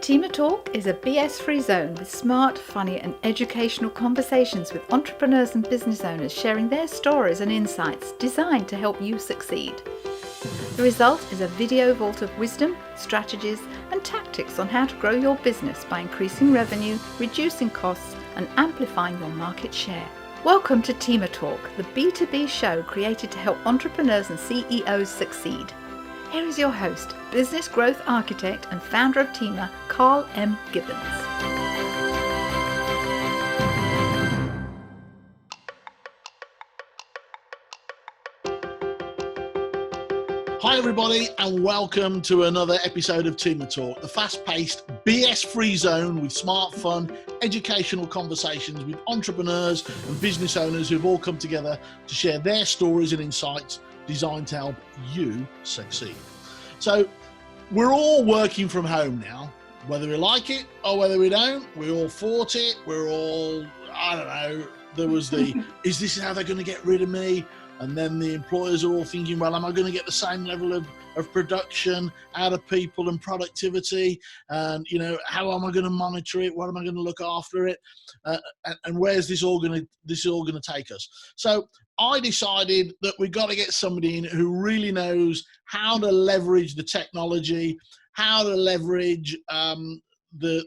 TEMA Talk is a BS-free zone with smart, funny and educational conversations with entrepreneurs and business owners sharing their stories and insights designed to help you succeed. The result is a video vault of wisdom, strategies and tactics on how to grow your business by increasing revenue, reducing costs and amplifying your market share. Welcome to TEMA Talk, the B2B show created to help entrepreneurs and CEOs succeed. Here is your host, business growth architect and founder of TEMA, Carl M. Gibbons. Hi everybody and welcome to another episode of TEMA Talk, the fast-paced, BS-free zone with smart, fun, educational conversations with entrepreneurs and business owners who've all come together to share their stories and insights designed to help you succeed. So we're all working from home now, whether we like it or whether we don't. We all fought it. We're all, I don't know, there was the, is this how they're going to get rid of me? And then the employers are all thinking, well, am I going to get the same level of production out of people and productivity? And, you know, how am I going to monitor it? What am I going to look after it? And where's this all going to take us? So I decided that we've got to get somebody in who really knows how to leverage the technology, how to leverage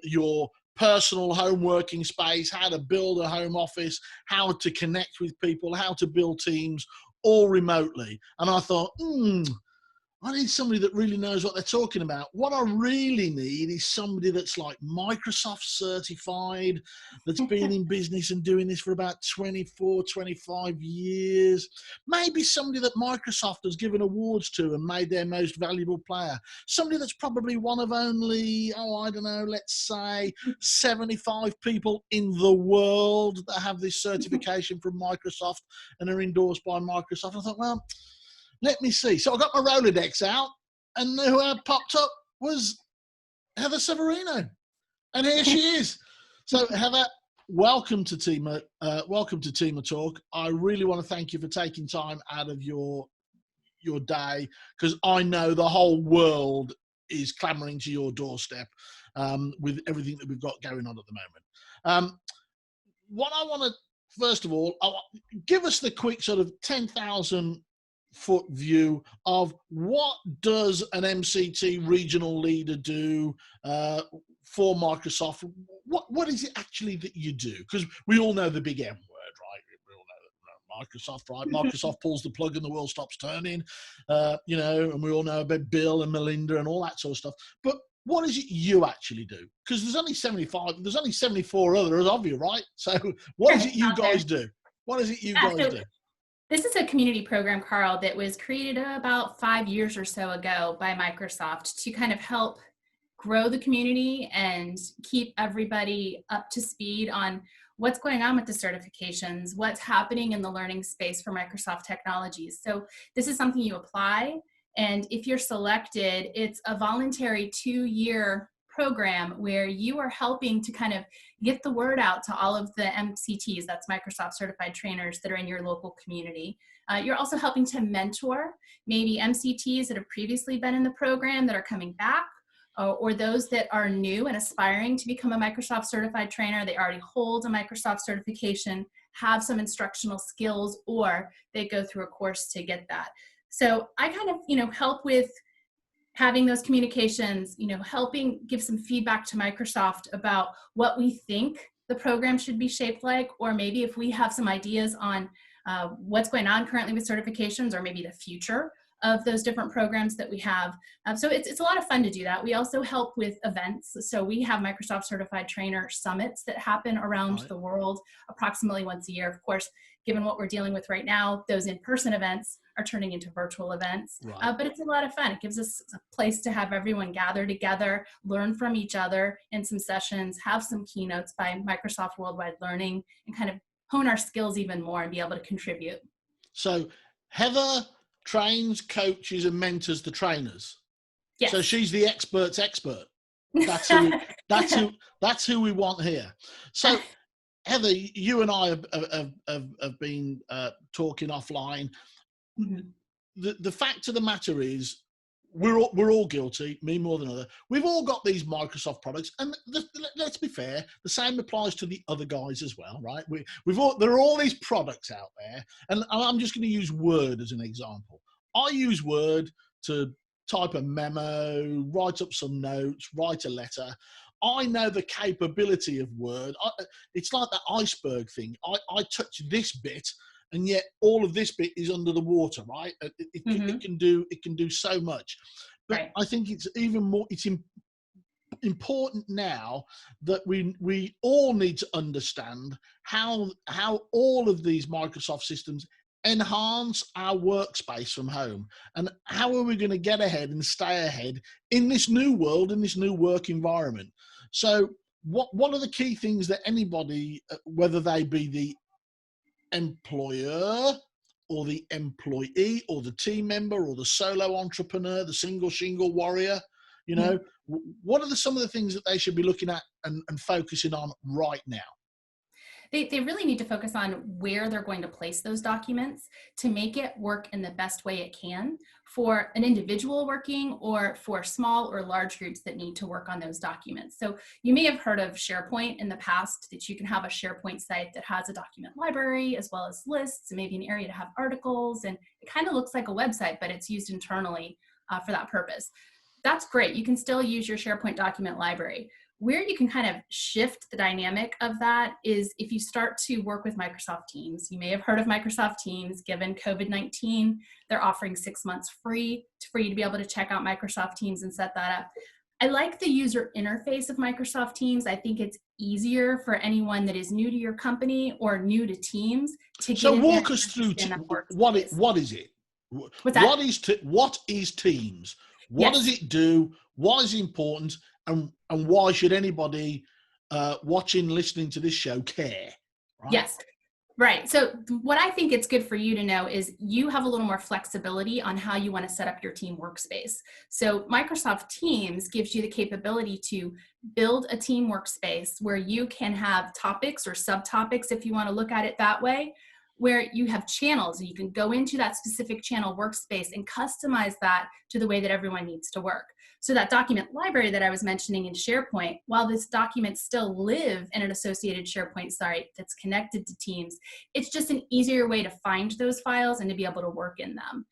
your personal home working space, how to build a home office, how to connect with people, how to build teams all remotely. And I thought, I need somebody that really knows what they're talking about. What I really need is somebody that's like Microsoft certified, that's been in business and doing this for about 24, 25 years. Maybe somebody that Microsoft has given awards to and made their most valuable player. Somebody that's probably one of only, let's say 75 people in the world that have this certification from Microsoft and are endorsed by Microsoft. I thought, well, let me see. So I got my Rolodex out, and who popped up was Heather Severino, and here she is. So Heather, welcome to TEMA. Welcome to TEMA Talk. I really want to thank you for taking time out of your day, because I know the whole world is clamoring to your doorstep with everything that we've got going on at the moment. What I want to, first of all, give us the quick sort of 10,000 foot view of what does an MCT regional leader do for Microsoft? What is it actually that you do? Because we all know the big M word, right? We all know that Microsoft, right? Microsoft pulls the plug and the world stops turning, and we all know about Bill and Melinda and all that sort of stuff. But what is it you actually do? Because there's only 74 others of you, right? So what is it you guys do? What is it you guys do? This is a community program, Carl, that was created about 5 years or so ago by Microsoft to kind of help grow the community and keep everybody up to speed on what's going on with the certifications, what's happening in the learning space for Microsoft technologies. So this is something you apply, and if you're selected, it's a voluntary 2-year program where you are helping to kind of get the word out to all of the MCTs, that's Microsoft certified trainers that are in your local community. You're also helping to mentor maybe MCTs that have previously been in the program that are coming back, or those that are new and aspiring to become a Microsoft certified trainer. They already hold a Microsoft certification, have some instructional skills, or they go through a course to get that. So I kind of, help with having those communications, helping give some feedback to Microsoft about what we think the program should be shaped like, or maybe if we have some ideas on what's going on currently with certifications, or maybe the future of those different programs that we have. So it's a lot of fun to do that. We also help with events. So we have Microsoft Certified Trainer Summits that happen around the world approximately once a year. Of course, given what we're dealing with right now, those in-person events are turning into virtual events. Right. But it's a lot of fun. It gives us a place to have everyone gather together, learn from each other in some sessions, have some keynotes by Microsoft Worldwide Learning, and kind of hone our skills even more and be able to contribute. So Heather trains, coaches, and mentors the trainers. Yes. So she's the expert's expert. That's who we want here. So Heather, you and I have been talking offline. Mm-hmm. The fact of the matter is, we're all guilty, me more than other. We've all got these Microsoft products, and let's be fair, the same applies to the other guys as well, right? There are all these products out there, and I'm just going to use Word as an example. I use Word to type a memo, write up some notes, write a letter. I know the capability of Word. It's like that iceberg thing. I touch this bit, and yet all of this bit is under the water, right? It can do so much. But right. I think it's even more, it's important now that we all need to understand how all of these Microsoft systems enhance our workspace from home, and how are we going to get ahead and stay ahead in this new world, in this new work environment. So what are the key things that anybody, whether they be the employer or the employee or the team member or the solo entrepreneur, the single shingle warrior, what are some of the things that they should be looking at and focusing on right now? They really need to focus on where they're going to place those documents to make it work in the best way it can for an individual working, or for small or large groups that need to work on those documents. So you may have heard of SharePoint in the past, that you can have a SharePoint site that has a document library as well as lists, and maybe an area to have articles, and it kind of looks like a website, but it's used internally for that purpose. That's great. You can still use your SharePoint document library. Where you can kind of shift the dynamic of that is if you start to work with Microsoft Teams. You may have heard of Microsoft Teams. Given COVID-19, they're offering 6 months free for you to be able to check out Microsoft Teams and set that up. I like the user interface of Microsoft Teams. I think it's easier for anyone that is new to your company or new to Teams to get in there. So walk us through what is it? What's that? What is Teams? What does it do? Why is it important? And why should anybody watching, listening to this show care? Right? Yes. Right. So what I think it's good for you to know is you have a little more flexibility on how you want to set up your team workspace. So Microsoft Teams gives you the capability to build a team workspace where you can have topics or subtopics, if you want to look at it that way, where you have channels, and you can go into that specific channel workspace and customize that to the way that everyone needs to work. So that document library that I was mentioning in SharePoint, while this documents still live in an associated SharePoint site that's connected to Teams, it's just an easier way to find those files and to be able to work in them.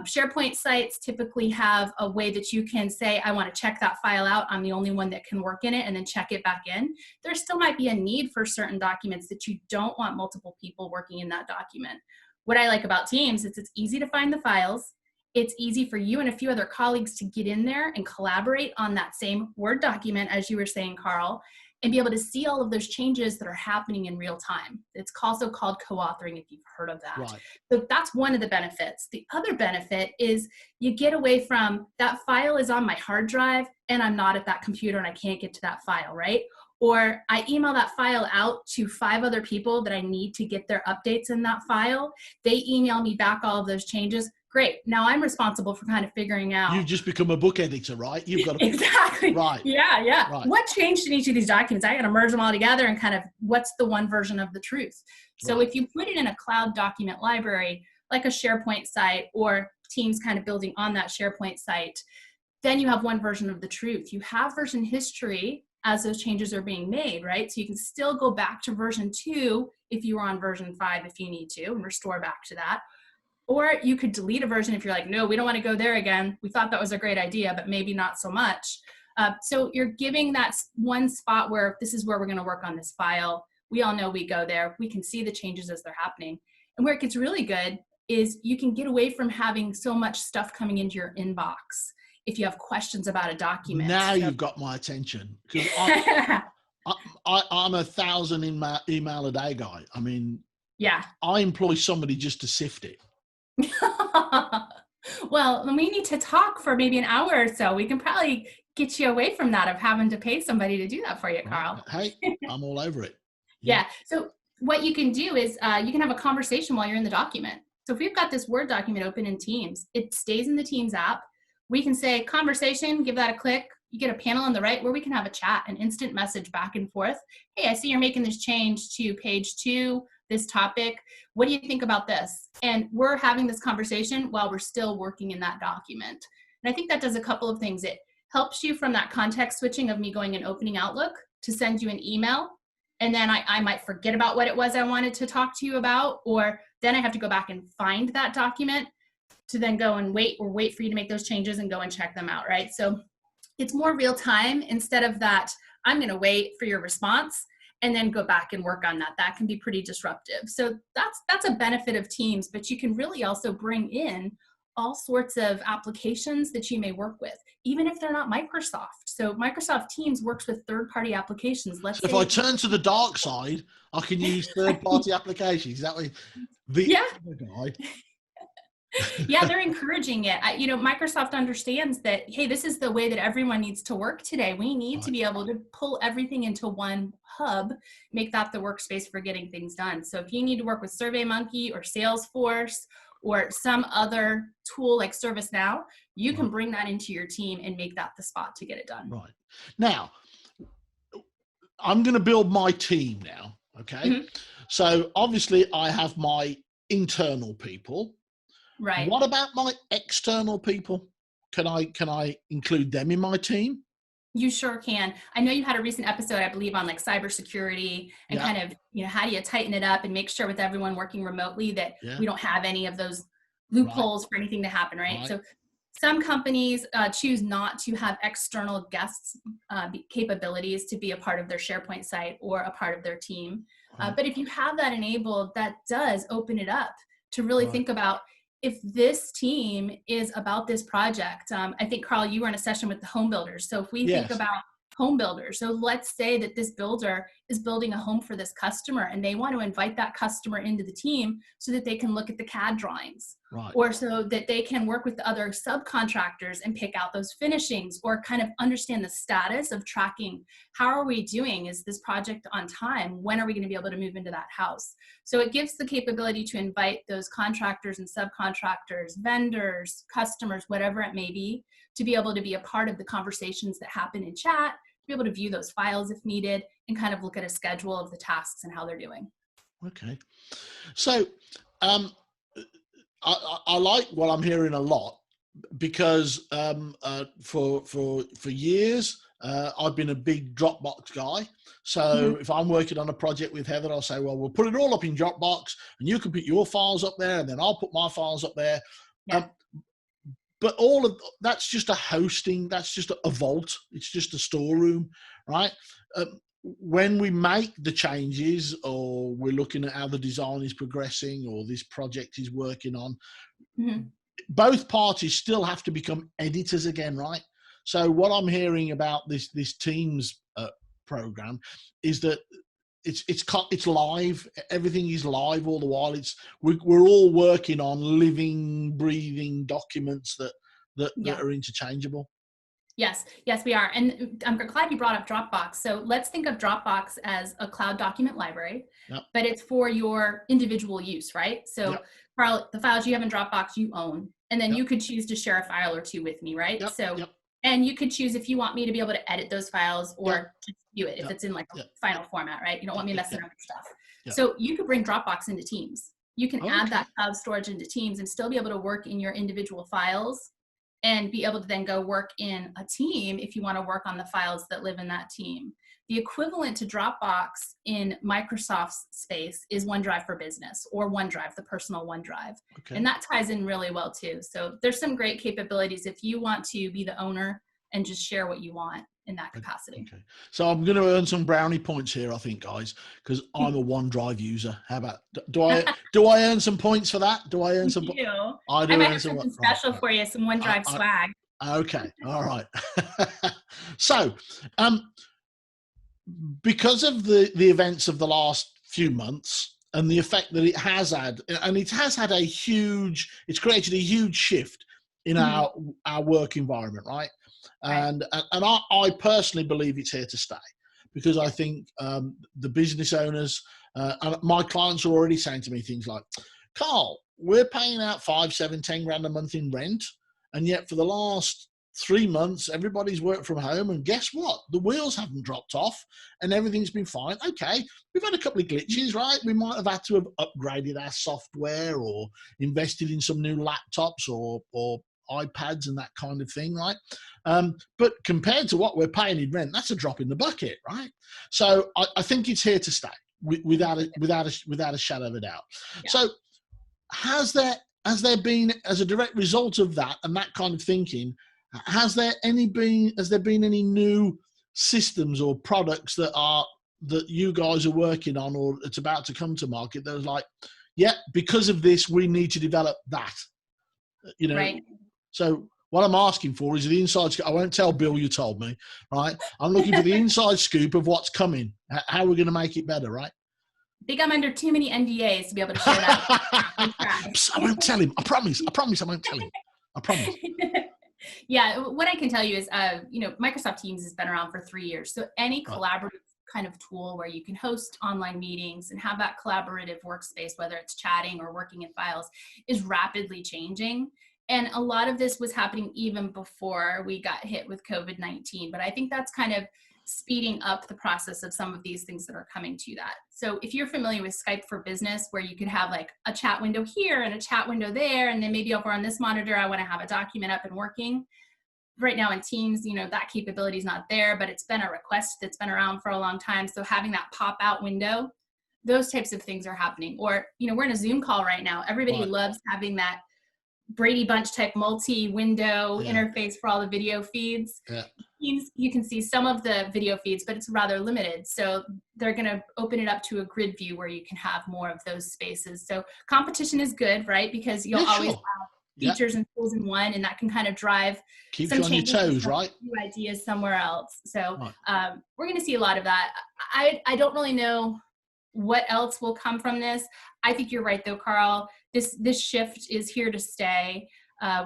SharePoint sites typically have a way that you can say, I want to check that file out. I'm the only one that can work in it, and then check it back in. There still might be a need for certain documents that you don't want multiple people working in that document. What I like about Teams is it's easy to find the files. It's easy for you and a few other colleagues to get in there and collaborate on that same Word document, as you were saying, Carl, and be able to see all of those changes that are happening in real time. It's also called co-authoring, if you've heard of that. Right. So that's one of the benefits. The other benefit is you get away from that file is on my hard drive and I'm not at that computer and I can't get to that file, right? Or I email that file out to 5 other people that I need to get their updates in that file. They email me back all of those changes. Great. Now I'm responsible for kind of figuring out. You've just become a book editor, right? You've got to. Exactly. Right. Yeah. Right. What changed in each of these documents? I got to merge them all together and kind of what's the one version of the truth. So Right. if you put it in a cloud document library, like a SharePoint site or Teams kind of building on that SharePoint site, then you have one version of the truth. You have version history as those changes are being made, right? So you can still go back to version 2 if you were on version 5 if you need to, and restore back to that. Or you could delete a version if you're like, no, we don't want to go there again. We thought that was a great idea, but maybe not so much. So you're giving that one spot where this is where we're going to work on this file. We all know we go there. We can see the changes as they're happening. And where it gets really good is you can get away from having so much stuff coming into your inbox if you have questions about a document. Now you've got my attention. I'm 1,000 email a day guy. I mean, yeah, I employ somebody just to sift it. Well, we need to talk for maybe an hour or so. We can probably get you away from that of having to pay somebody to do that for you, Carl. Hey, I'm all over it. Yeah. So what you can do is you can have a conversation while you're in the document. So if we've got this Word document open in Teams, it stays in the Teams app. We can say conversation, give that a click. You get a panel on the right where we can have a chat, an instant message back and forth. Hey, I see you're making this change to page 2, this topic. What do you think about this? And we're having this conversation while we're still working in that document. And I think that does a couple of things. It helps you from that context switching of me going and opening Outlook to send you an email. And then I might forget about what it was I wanted to talk to you about, or then I have to go back and find that document to then go and wait for you to make those changes and go and check them out, right? So it's more real time instead of that, I'm going to wait for your response and then go back and work on that. That can be pretty disruptive. So that's a benefit of Teams, but you can really also bring in all sorts of applications that you may work with, even if they're not Microsoft. So Microsoft Teams works with third-party applications. So if I turn to the dark side, I can use third-party applications. That way, the other guy. Yeah, they're encouraging it. Microsoft understands that, hey, this is the way that everyone needs to work today. We need to be able to pull everything into one hub, make that the workspace for getting things done. So if you need to work with SurveyMonkey or Salesforce or some other tool like ServiceNow, you can bring that into your team and make that the spot to get it done. Right. Now, I'm going to build my team now, okay? Mm-hmm. So obviously I have my internal people. Right. What about my external people? Can I include them in my team? You sure can. I know you had a recent episode, I believe, on like cybersecurity and kind of, how do you tighten it up and make sure with everyone working remotely that we don't have any of those loopholes for anything to happen, right? So some companies choose not to have external guests capabilities to be a part of their SharePoint site or a part of their team. But if you have that enabled, that does open it up to really think about, if this team is about this project. I think, Carl, you were in a session with the home builders. So if we think about home builders, so let's say that this builder is building a home for this customer and they want to invite that customer into the team so that they can look at the CAD drawings, or so that they can work with the other subcontractors and pick out those finishings, or kind of understand the status of tracking. How are we doing? Is this project on time? When are we going to be able to move into that house? So it gives the capability to invite those contractors and subcontractors, vendors, customers, whatever it may be able to be a part of the conversations that happen in chat, to be able to view those files if needed, and kind of look at a schedule of the tasks and how they're doing. Okay. So I like what I'm hearing a lot, because for years I've been a big Dropbox guy. So if I'm working on a project with Heather, I'll say, well, we'll put it all up in Dropbox and you can put your files up there and then I'll put my files up there. But all of that's just a hosting, that's just a vault, it's just a storeroom, right? When we make the changes, or we're looking at how the design is progressing, or this project is working on, both parties still have to become editors again, right? So what I'm hearing about this Teams program is that it's live. Everything is live all the while. We're all working on living, breathing documents that are interchangeable. Yes, we are. And I'm glad you brought up Dropbox. So let's think of Dropbox as a cloud document library, but it's for your individual use, right? So Carl, the files you have in Dropbox, you own, and then you could choose to share a file or two with me, right? And you could choose if you want me to be able to edit those files or just view it if it's in like a final format, right? You don't want me messing up your stuff. So you could bring Dropbox into Teams. You can add that cloud storage into Teams and still be able to work in your individual files, and be able to then go work in a team if you want to work on the files that live in that team. The equivalent to Dropbox in Microsoft's space is OneDrive for Business, or OneDrive, the personal OneDrive. And that ties in really well too. So there's some great capabilities if you want to be the owner and just share what you want in that capacity. Okay. So I'm going to earn some brownie points here, I think, guys, because I'm a OneDrive user. How about, do I earn some points for that? Do I earn some? I might have something special for you, some OneDrive swag. Okay. All right. So, because of the events of the last few months and the effect that it has had, and it has had it's created a huge shift in our work environment, right? And I personally believe it's here to stay, because I think the business owners and my clients are already saying to me things like, Carl, we're paying out 5, 7, 10 grand a month in rent, and yet for the last 3 months everybody's worked from home, and guess what, the wheels haven't dropped off and everything's been fine. Okay, we've had a couple of glitches, right? We might have had to have upgraded our software or invested in some new laptops or iPads and that kind of thing, right? But compared to what we're paying in rent, that's a drop in the bucket, right? So I think it's here to stay, without a shadow of a doubt. Yeah. So has there been, as a direct result of that and that kind of thinking, has there been any new systems or products that you guys are working on, or it's about to come to market, that was like, yeah, because of this, we need to develop that, Right. So what I'm asking for is the inside scoop. I won't tell Bill you told me, right? I'm looking for the inside scoop of what's coming, how we're going to make it better, right? I think I'm under too many NDAs to be able to share that. I won't tell him. I promise I won't tell him. I promise. Yeah, what I can tell you is, Microsoft Teams has been around for 3 years. So any collaborative kind of tool where you can host online meetings and have that collaborative workspace, whether it's chatting or working in files, is rapidly changing. And a lot of this was happening even before we got hit with COVID-19. But I think that's kind of speeding up the process of some of these things that are coming to that. So if you're familiar with Skype for Business, where you could have like a chat window here and a chat window there, and then maybe over on this monitor, I want to have a document up and working. Right now in Teams, that capability is not there, but it's been a request that's been around for a long time. So having that pop out window, those types of things are happening. Or, we're in a Zoom call right now. Everybody loves having that Brady Bunch type multi-window interface for all the video feeds. Yeah. You can see some of the video feeds, but it's rather limited. So they're going to open it up to a grid view where you can have more of those spaces. So competition is good, right? Because you'll always have features and tools in one, and that can kind of drive keeps some you on your toes, right? New ideas somewhere else. So we're going to see a lot of that. I don't really know what else will come from this. I think you're right though, Carl. This shift is here to stay.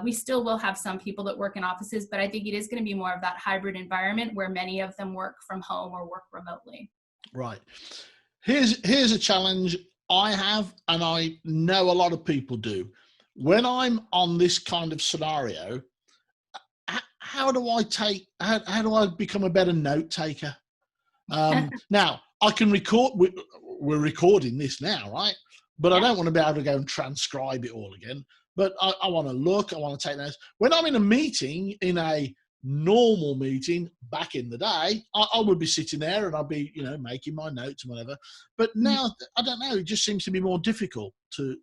We still will have some people that work in offices, but I think it is going to be more of that hybrid environment where many of them work from home or work remotely. Right. Here's a challenge I have, and I know a lot of people do. When I'm on this kind of scenario, how do I become a better note taker? Now I can record. We're recording this now, right? But I don't want to be able to go and transcribe it all again. But I want to look. I want to take notes. When I'm in a meeting, in a normal meeting back in the day, I would be sitting there and I'd be, making my notes and whatever. But now, I don't know. It just seems to be more difficult to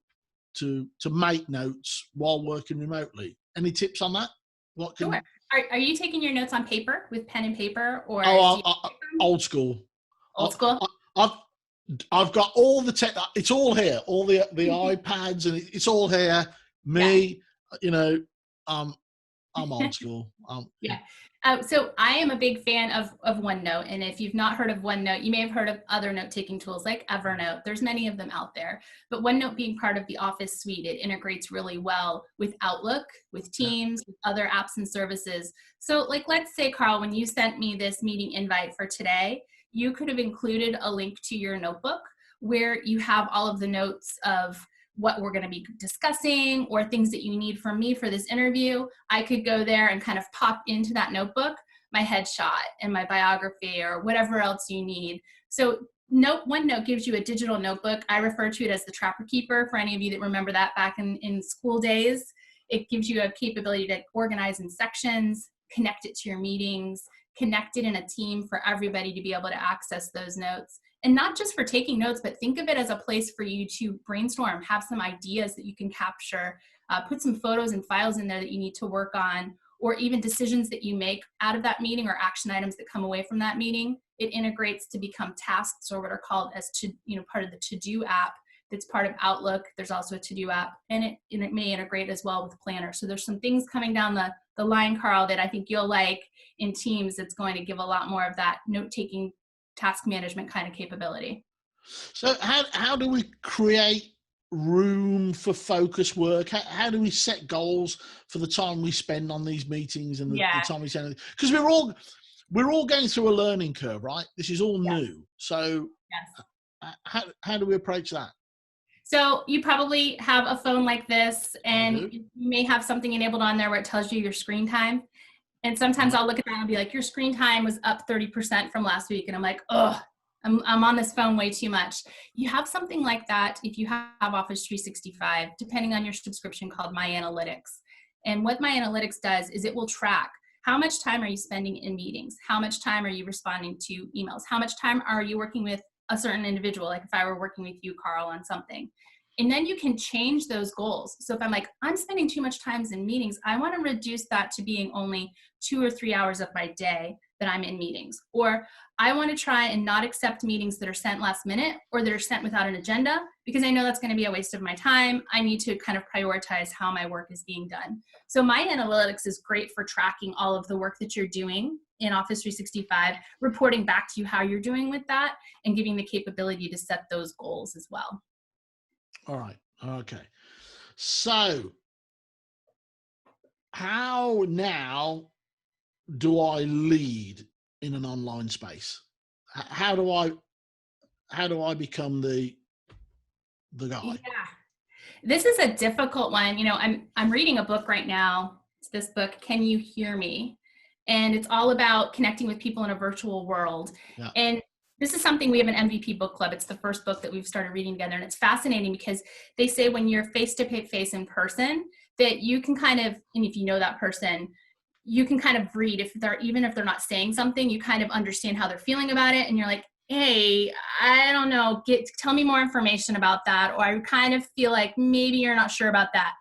make notes while working remotely. Any tips on that? Sure. Are you taking your notes on paper with pen and paper, or old school? Old school. I've got all the tech. It's all here. All the iPads, and it's all here. Me, I'm old school. So I am a big fan of OneNote. And if you've not heard of OneNote, you may have heard of other note-taking tools like Evernote. There's many of them out there. But OneNote being part of the Office suite, it integrates really well with Outlook, with Teams, with other apps and services. So let's say, Carl, when you sent me this meeting invite for today, you could have included a link to your notebook where you have all of the notes of what we're going to be discussing or things that you need from me for this interview. I could go there and kind of pop into that notebook my headshot and my biography or whatever else you need. So OneNote gives you a digital notebook. I refer to it as the Trapper Keeper for any of you that remember that back in school days. It gives you a capability to organize in sections, connect it to your meetings, connect it in a team for everybody to be able to access those notes. And not just for taking notes, but think of it as a place for you to brainstorm, have some ideas that you can capture, put some photos and files in there that you need to work on, or even decisions that you make out of that meeting or action items that come away from that meeting. It integrates to become tasks, or what are called as part of the to-do app that's part of Outlook. There's also a to-do app, and it may integrate as well with Planner. So there's some things coming down the line, Carl, that I think you'll like in Teams. That's going to give a lot more of that note-taking, task management kind of capability. So how do we create room for focus work? How do we set goals for the time we spend on these meetings and the time we spend? Because we're all going through a learning curve, right? This is all new. So how do we approach that? So you probably have a phone like this, and you may have something enabled on there where it tells you your screen time. And sometimes I'll look at that and be like, your screen time was up 30% from last week. And I'm like, I'm on this phone way too much. You have something like that if you have Office 365, depending on your subscription, called My Analytics. And what my analytics does is it will track how much time are you spending in meetings? How much time are you responding to emails? How much time are you working with a certain individual? Like if I were working with you, Carl, on something. And then you can change those goals. So if I'm like, I'm spending too much time in meetings, I want to reduce that to being only 2 or 3 hours of my day that I'm in meetings. Or I want to try and not accept meetings that are sent last minute or that are sent without an agenda, because I know that's going to be a waste of my time. I need to kind of prioritize how my work is being done. So my analytics is great for tracking all of the work that you're doing in Office 365, reporting back to you how you're doing with that, and giving the capability to set those goals as well. All right. Okay. So how now do I lead in an online space? How do I become the guy? Yeah, this is a difficult one. You know, I'm reading a book right now. It's this book, Can You Hear Me? And it's all about connecting with people in a virtual world. Yeah. And this is something, we have an MVP book club. It's the first book that we've started reading together. And it's fascinating because they say when you're face to face in person, that you can kind of, and if you know that person, you can kind of read even if they're not saying something, you kind of understand how they're feeling about it. And you're like, hey, I don't know, tell me more information about that. Or I kind of feel like maybe you're not sure about that.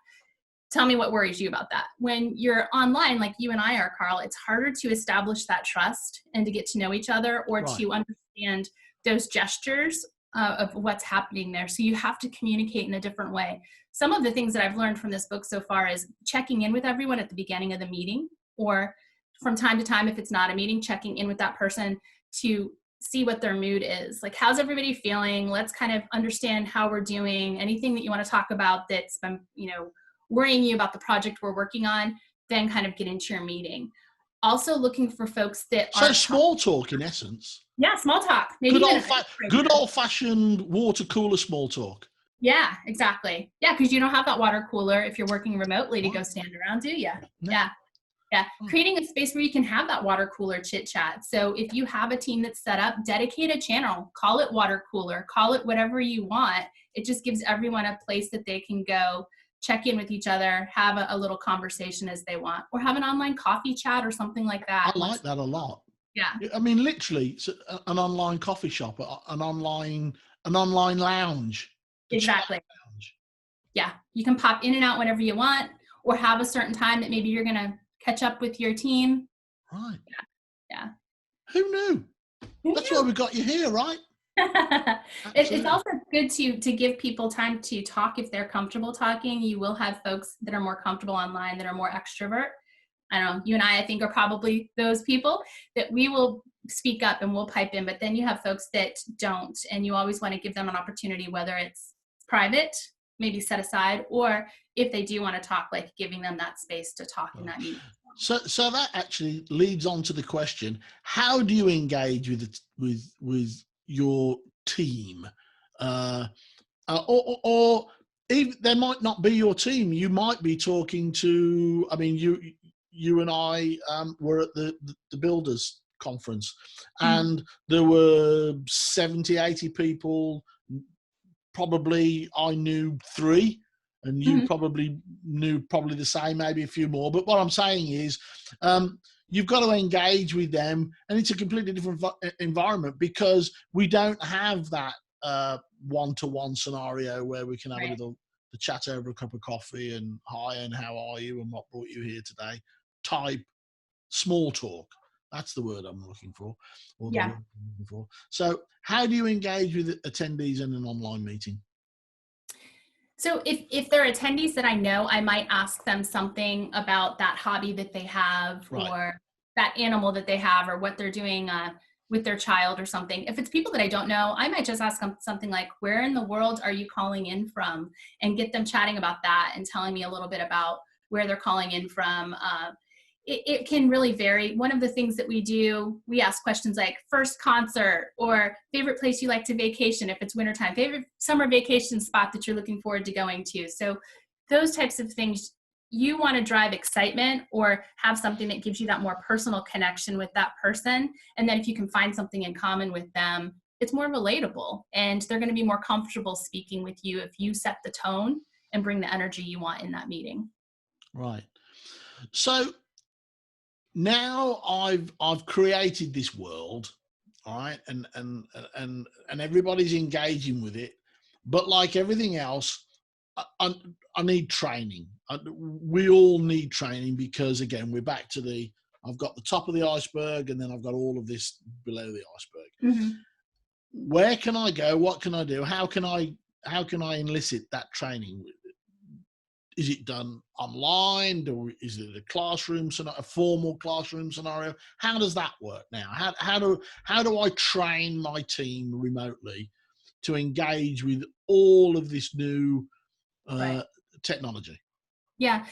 Tell me what worries you about that. When you're online, like you and I are, Carl, it's harder to establish that trust and to get to know each other, or Right. to understand those gestures of what's happening there. So you have to communicate in a different way. Some of the things that I've learned from this book so far is checking in with everyone at the beginning of the meeting, or from time to time, if it's not a meeting, checking in with that person to see what their mood is. Like, how's everybody feeling? Let's kind of understand how we're doing. Anything that you want to talk about that's been, worrying you about the project we're working on, then kind of get into your meeting. Also looking for folks that are— So small talk in essence. Yeah, small talk. Maybe Good old-fashioned water cooler small talk. Yeah, exactly. Yeah, because you don't have that water cooler if you're working remotely to go stand around, do you? No. Yeah. Creating a space where you can have that water cooler chit chat. So if you have a team that's set up, dedicate a channel, call it water cooler, call it whatever you want. It just gives everyone a place that they can go check in with each other, have a little conversation as they want, or have an online coffee chat or something like that. I like that a lot. Yeah. I mean, literally, it's an online coffee shop, an online lounge. Exactly. Lounge. Yeah. You can pop in and out whenever you want, or have a certain time that maybe you're going to catch up with your team. Right. Yeah. Who knew? That's why we got you here, right? It's also good to give people time to talk if they're comfortable talking. You will have folks that are more comfortable online, that are more extrovert. I don't know, you and I think, are probably those people that we will speak up and we'll pipe in, but then you have folks that don't, and you always want to give them an opportunity, whether it's private, maybe set aside, or if they do want to talk, like giving them that space to talk in that meeting. So that actually leads on to the question: how do you engage with your team, or even there might not be your team? You might be talking to. I mean, you and I were at the builders conference, and there were 70, 80 people. Probably I knew 3. And you probably knew the same, maybe a few more. But what I'm saying is, you've got to engage with them, and it's a completely different environment, because we don't have that one-to-one scenario where we can have a little chat over a cup of coffee and hi and how are you and what brought you here today type small talk. That's the word I'm looking for. So how do you engage with attendees in an online meeting? So if there are attendees that I know, I might ask them something about that hobby that they have, or that animal that they have, or what they're doing with their child or something. If it's people that I don't know, I might just ask them something like, where in the world are you calling in from? And get them chatting about that and telling me a little bit about where they're calling in from. It can really vary. One of the things that we do, we ask questions like first concert, or favorite place you like to vacation if it's wintertime, favorite summer vacation spot that you're looking forward to going to. So those types of things, you want to drive excitement or have something that gives you that more personal connection with that person. And then if you can find something in common with them, it's more relatable, and they're going to be more comfortable speaking with you if you set the tone and bring the energy you want in that meeting. Right. So now I've created this world, all right, and everybody's engaging with it, but like everything else, I need training. We all need training, because again, we're back to I've got the top of the iceberg, and then I've got all of this below the iceberg. Mm-hmm. Where can I go? What can I do? How can I elicit that training? Is it done online, or is it a classroom, a formal classroom scenario? How does that work now? How do I train my team remotely to engage with all of this new Right. technology? Yeah,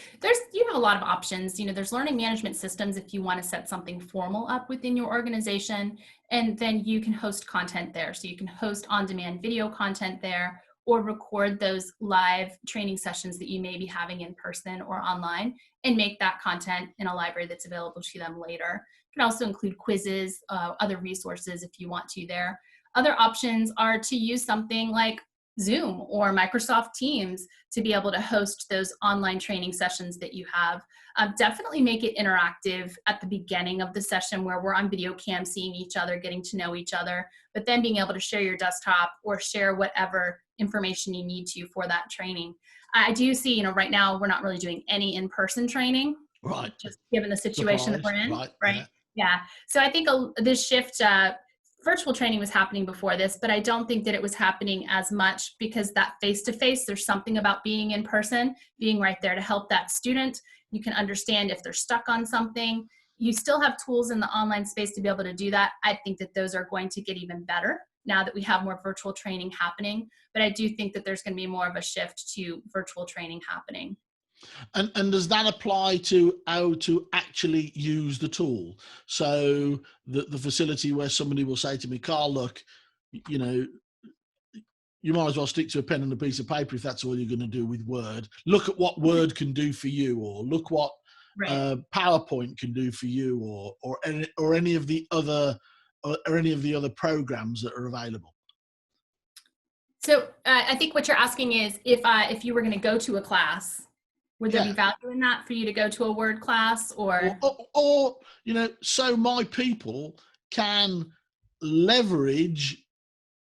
you have a lot of options. There's learning management systems if you want to set something formal up within your organization, and then you can host content there. So you can host on-demand video content there, or record those live training sessions that you may be having in person or online, and make that content in a library that's available to them later. You can also include quizzes, other resources if you want to there. Other options are to use something like Zoom or Microsoft Teams to be able to host those online training sessions that you have. Definitely make it interactive at the beginning of the session, where we're on video cam, seeing each other, getting to know each other, but then being able to share your desktop or share whatever information you need to for that training. I do see, right now we're not really doing any in-person training, Right. just given the situation that we're in, right? Yeah. So I think this shift, virtual training was happening before this, but I don't think that it was happening as much, because that face-to-face, there's something about being in person, being right there to help that student. You can understand if they're stuck on something. You still have tools in the online space to be able to do that. I think that those are going to get even better now that we have more virtual training happening. But I do think that there's going to be more of a shift to virtual training happening. And does that apply to how to actually use the tool? So the facility where somebody will say to me, Carl, look, you might as well stick to a pen and a piece of paper if that's all you're going to do with Word. Look at what Word can do for you, or look what PowerPoint can do for you, or any of the other programs that are available. So I think what you're asking is, if you were going to go to a class, would there be value in that for you to go to a Word class, or so my people can leverage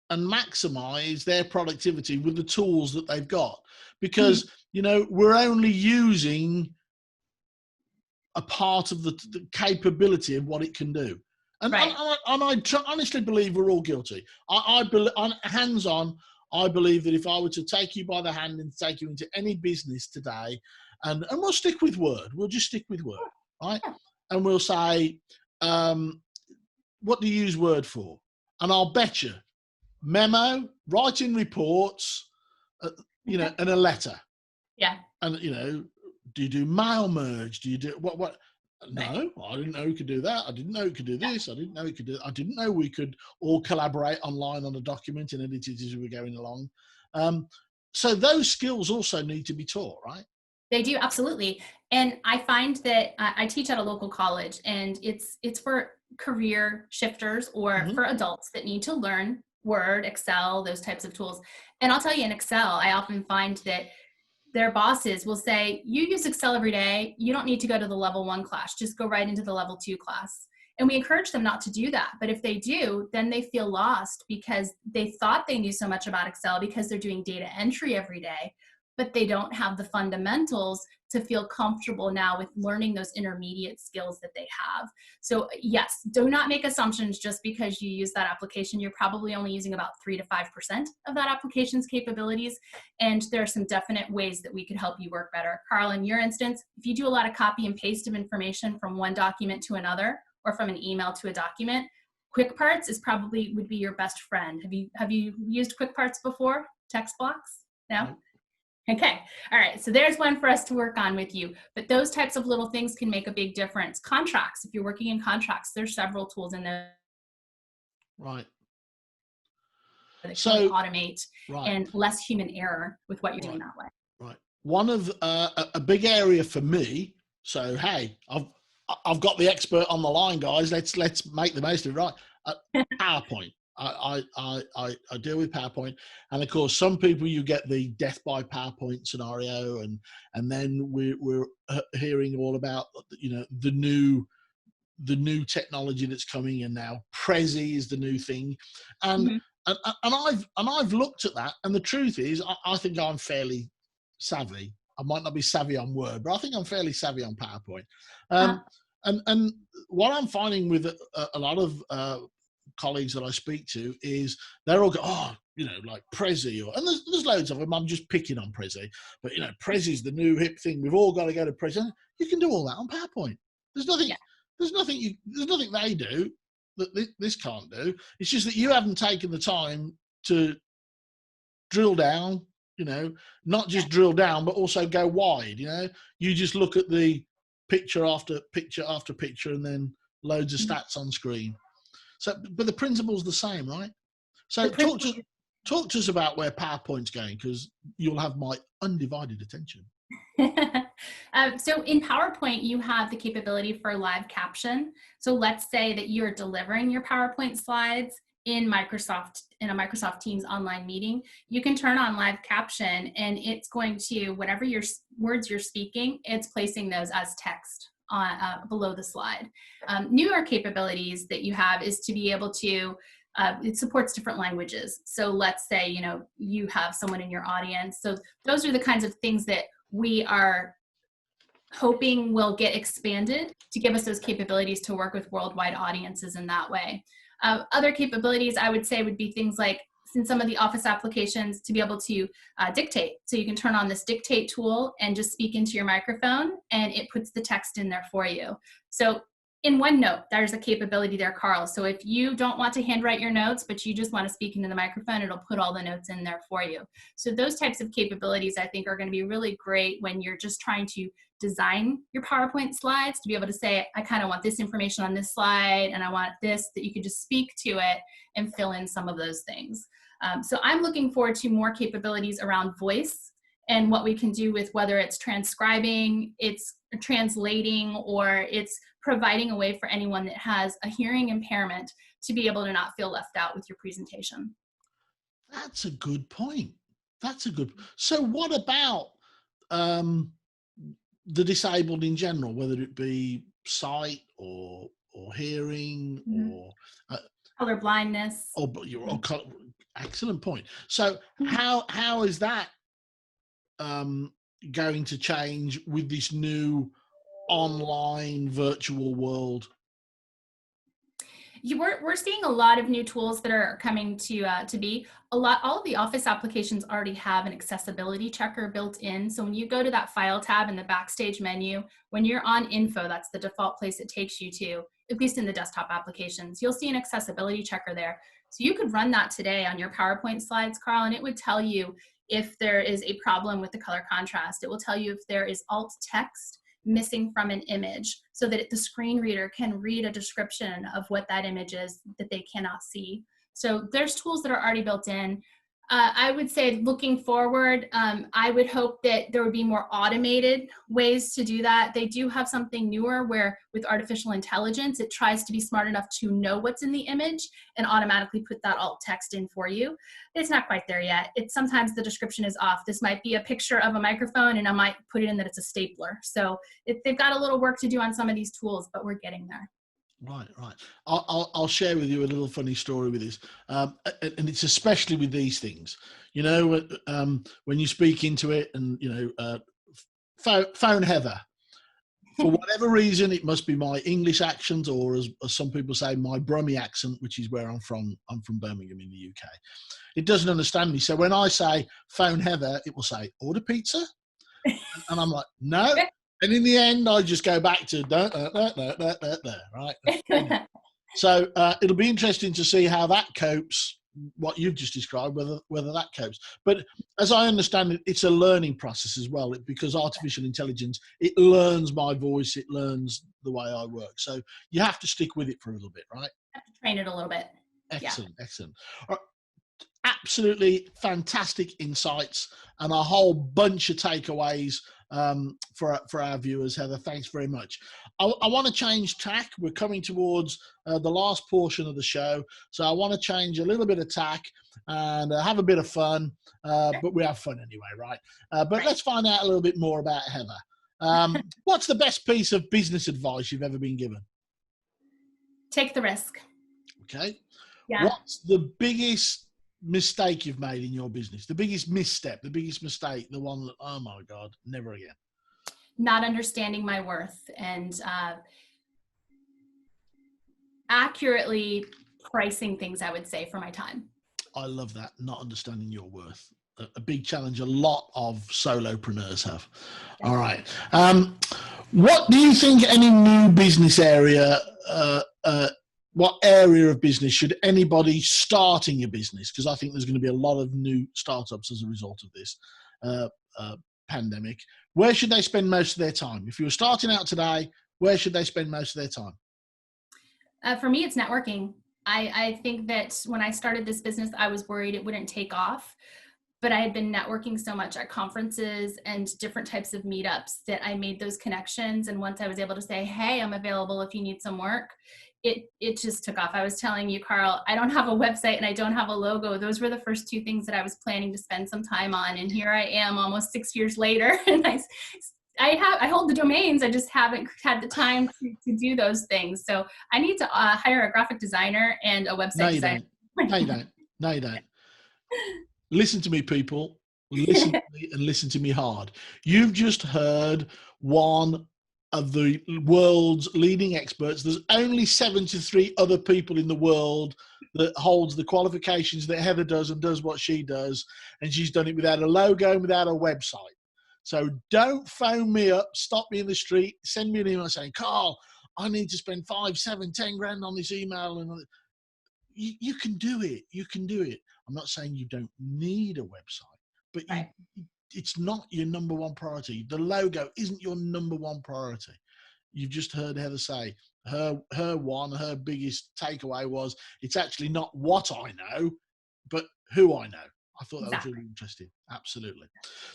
and maximize their productivity with the tools that they've got, because we're only using a part of the capability of what it can do, and I honestly believe we're all guilty. I believe, hands-on, I believe that if I were to take you by the hand and take you into any business today, and we'll stick with Word, we'll just stick with Word, right? And we'll say, what do you use Word for? And I'll bet you, memo, writing reports, and a letter. Yeah. And, do you do mail merge? Do you do what? No, I didn't know we could do that. I didn't know we could do this. I didn't know we could do. I didn't know we could all collaborate online on a document and edit it as we were going along. So those skills also need to be taught, right? They do, absolutely. And I find that I teach at a local college, and it's for career shifters or for adults that need to learn Word, Excel, those types of tools. And I'll tell you, in Excel, I often find that their bosses will say, you use Excel every day, you don't need to go to the level 1 class, just go right into the level 2 class. And we encourage them not to do that. But if they do, then they feel lost, because they thought they knew so much about Excel because they're doing data entry every day, but they don't have the fundamentals to feel comfortable now with learning those intermediate skills that they have. So yes, do not make assumptions just because you use that application. You're probably only using about 3 to 5% of that application's capabilities. And there are some definite ways that we could help you work better. Carl, in your instance, if you do a lot of copy and paste of information from one document to another, or from an email to a document, Quick Parts would be your best friend. Have you used Quick Parts before? Text blocks? No? Okay. All right. So there's one for us to work on with you. But those types of little things can make a big difference. Contracts, if you're working in contracts, there's several tools in there. Right. That can automate and less human error with what you're doing that way. Right. One of a big area for me. So, hey, I've got the expert on the line, guys. Let's make the most of it. Right. PowerPoint. I deal with PowerPoint, and of course, some people you get the death by PowerPoint scenario, and then we're hearing all about the new technology that's coming in now. Prezi is the new thing, and Mhm. I've looked at that, and the truth is, I think I'm fairly savvy. I might not be savvy on Word, but I think I'm fairly savvy on PowerPoint. Uh, And what I'm finding with a lot of colleagues that I speak to is they're all go, oh, like Prezi, and there's loads of them. I'm just picking on Prezi, but Prezi's the new hip thing. We've all got to go to Prezi. You can do all that on PowerPoint. There's nothing. yeah. There's nothing they do that this can't do. It's just that you haven't taken the time to drill down. Not just drill down, but also go wide. You just look at the picture after picture after picture, and then loads of stats on screen. So, but the principle's the same, right? So talk to us about where PowerPoint's going, because you'll have my undivided attention. So in PowerPoint, you have the capability for live caption. So let's say that you're delivering your PowerPoint slides in a Microsoft Teams online meeting. You can turn on live caption, and it's going to, whatever your words you're speaking, it's placing those as text below the slide. Newer capabilities that you have is to be able to, it supports different languages. So let's say, you have someone in your audience. So those are the kinds of things that we are hoping will get expanded to give us those capabilities to work with worldwide audiences in that way. Other capabilities I would say would be things like, in some of the Office applications, to be able to dictate. So you can turn on this dictate tool and just speak into your microphone, and it puts the text in there for you. So in OneNote, there's a capability there, Carl. So if you don't want to handwrite your notes, but you just want to speak into the microphone, it'll put all the notes in there for you. So those types of capabilities, I think, are going to be really great when you're just trying to design your PowerPoint slides, to be able to say, I kind of want this information on this slide, and I want this, that you could just speak to it and fill in some of those things. So I'm looking forward to more capabilities around voice and what we can do with, whether it's transcribing, it's translating, or it's providing a way for anyone that has a hearing impairment to be able to not feel left out with your presentation. That's a good point. So what about the disabled in general, whether it be sight or hearing, Mm-hmm. or color blindness. Excellent point. So how is that going to change with this new online virtual world? We're seeing a lot of new tools that are coming to be. All of the Office applications already have an accessibility checker built in. So when you go to that File tab in the Backstage menu, when you're on Info, that's the default place it takes you to, at least in the desktop applications, you'll see an accessibility checker there. So you could run that today on your PowerPoint slides, Carl, and it would tell you if there is a problem with the color contrast. It will tell you if there is alt text missing from an image, so that the screen reader can read a description of what that image is that they cannot see. So there's tools that are already built in. I would say, looking forward, I would hope that there would be more automated ways to do that. They do have something newer where, with artificial intelligence, it tries to be smart enough to know what's in the image and automatically put that alt text in for you. It's not quite there yet. Sometimes the description is off. This might be a picture of a microphone, and I might put it in that it's a stapler. So they've got a little work to do on some of these tools, but we're getting there. Right. I'll share with you a little funny story with this, and it's especially with these things. When you speak into it, and phone Heather. For whatever reason, it must be my English accent, or as some people say, my Brummie accent, which is where I'm from. I'm from Birmingham in the UK. It doesn't understand me. So when I say phone Heather, it will say, order pizza, and I'm like, no. And in the end, I just go back to right. So it'll be interesting to see how that copes, what you've just described, whether that copes. But as I understand it, it's a learning process as well, because artificial intelligence, it learns my voice, it learns the way I work. So you have to stick with it for a little bit, right? Have to train it a little bit. Excellent. All right. Absolutely fantastic insights and a whole bunch of takeaways for our viewers, Heather. Thanks very much. I want to change tack. We're coming towards the last portion of the show, so I want to change a little bit of tack and have a bit of fun. But we have fun anyway, right? But let's find out a little bit more about Heather. What's the best piece of business advice you've ever been given? Take the risk. Okay. Yeah. What's the biggest mistake you've made in your business? The biggest misstep, the biggest mistake, the one that, oh my God, never again. Not understanding my worth and accurately pricing things, I would say, for my time. I love that. Not understanding your worth. A big challenge a lot of solopreneurs have. All right. What do you think any new business area, what area of business should anybody starting a business? Because I think there's going to be a lot of new startups as a result of this pandemic. Where should they spend most of their time? If you were starting out today, where should they spend most of their time? For me, it's networking. I think that when I started this business, I was worried it wouldn't take off, but I had been networking so much at conferences and different types of meetups that I made those connections. And once I was able to say, hey, I'm available if you need some work, it just took off. I was telling you, Carl, I don't have a website and I don't have a logo. Those were the first two things that I was planning to spend some time on. And here I am almost 6 years later. And I hold the domains. I just haven't had the time to do those things. So I need to hire a graphic designer and a website designer. No, you don't. Listen to me, people. Listen to me and listen to me hard. You've just heard one of the world's leading experts. There's only 73 other people in the world that holds the qualifications that Heather does and does what she does. And she's done it without a logo and without a website. So don't phone me up, stop me in the street, send me an email saying, Carl, I need to spend 5, 7, 10 grand on this email. And you can do it. You can do it. I'm not saying you don't need a website, but right. It's not your number one priority. The logo isn't your number one priority. You've just heard Heather say her biggest takeaway was it's actually not what I know, but who I know. I thought that was really interesting. Absolutely.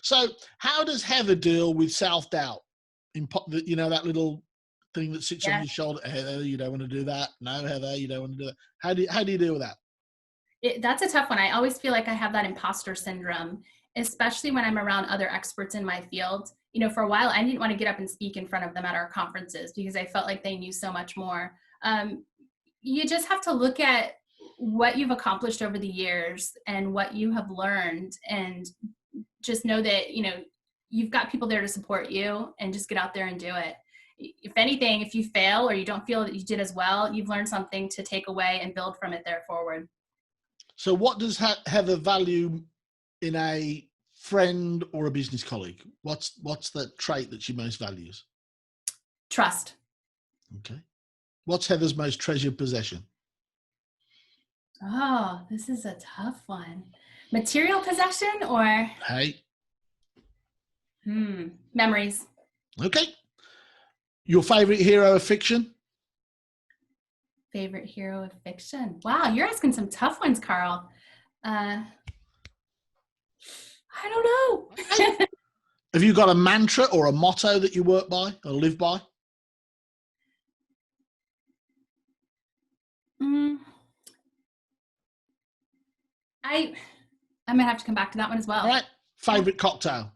So how does Heather deal with self-doubt? That little thing that sits on your shoulder. Heather, you don't want to do that. No, Heather, you don't want to do that. How do you deal with that? That's a tough one. I always feel like I have that imposter syndrome, especially when I'm around other experts in my field. For a while, I didn't want to get up and speak in front of them at our conferences because I felt like they knew so much more. You just have to look at what you've accomplished over the years and what you have learned, and just know that, you've got people there to support you, and just get out there and do it. If anything, if you fail or you don't feel that you did as well, you've learned something to take away and build from it there forward. So what does Heather value in a friend or a business colleague? What's the trait that she most values? Trust. Okay. What's Heather's most treasured possession? Oh, this is a tough one. Material possession or? Hey. Memories. Okay. Your favorite hero of fiction? Favorite hero of fiction? Wow, you're asking some tough ones, Carl. I don't know. Have you got a mantra or a motto that you work by or live by? I'm gonna have to come back to that one as well. All right. Favorite cocktail?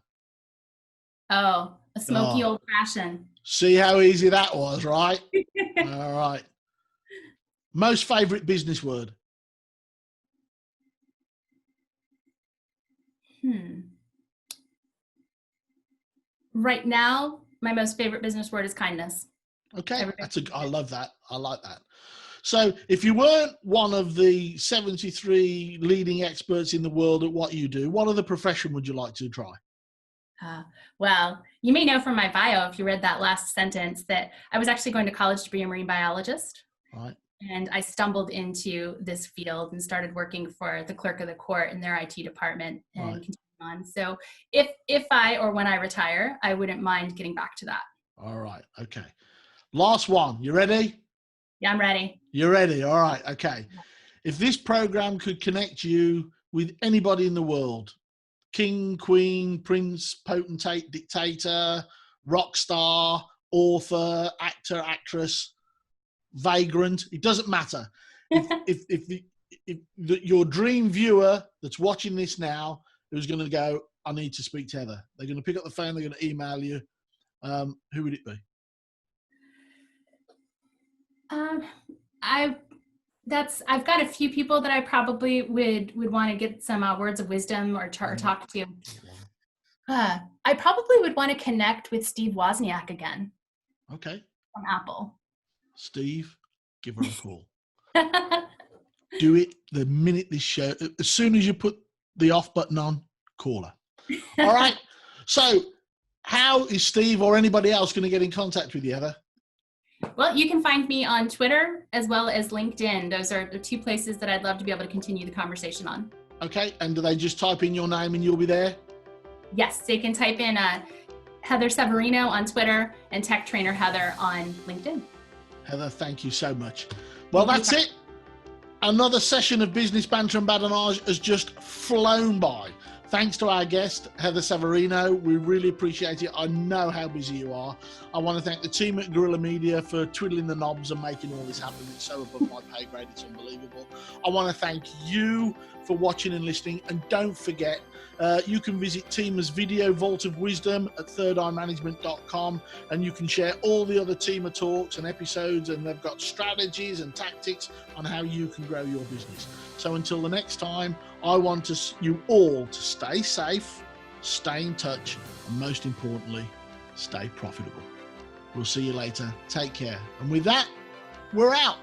Oh, a smoky old fashioned. See how easy that was, right? All right. Most favorite business word? Right now, my most favorite business word is kindness. Okay, I love that. I like that. So if you weren't one of the 73 leading experts in the world at what you do, what other profession would you like to try? Well, you may know from my bio, if you read that last sentence, that I was actually going to college to be a marine biologist. Right. And I stumbled into this field and started working for the clerk of the court in their IT department and continued on. So if when I retire, I wouldn't mind getting back to that. All right. Okay. Last one. You ready? Yeah, I'm ready. You're ready. All right. Okay. If this program could connect you with anybody in the world, king, queen, prince, potentate, dictator, rock star, author, actor, actress, vagrant. It doesn't matter. If your dream viewer that's watching this now, who's going to go, I need to speak to Heather, they're going to pick up the phone, they're going to email you. Who would it be? I've got a few people that I probably would want to get some words of wisdom or talk to. I probably would want to connect with Steve Wozniak again. Okay. From Apple. Steve, give her a call. Do it the minute this show, as soon as you put the off button on, call her. All right. So how is Steve or anybody else going to get in contact with you, Heather? Well, you can find me on Twitter as well as LinkedIn. Those are the two places that I'd love to be able to continue the conversation on. Okay. And do they just type in your name and you'll be there? Yes, they can type in Heather Severino on Twitter and Tech Trainer Heather on LinkedIn. Heather, thank you so much. Well, that's it. Another session of Business Banter and Badinage has just flown by. Thanks to our guest, Heather Severino. We really appreciate it. I know how busy you are. I want to thank the team at Guerrilla Media for twiddling the knobs and making all this happen. It's so above my pay grade, it's unbelievable. I want to thank you for watching and listening. And don't forget, you can visit TEMA's video vault of wisdom at thirdeyemanagement.com, and you can share all the other TEMA talks and episodes, and they've got strategies and tactics on how you can grow your business. So until the next time, I want you all to stay safe, stay in touch, and most importantly, stay profitable. We'll see you later. Take care. And with that, we're out.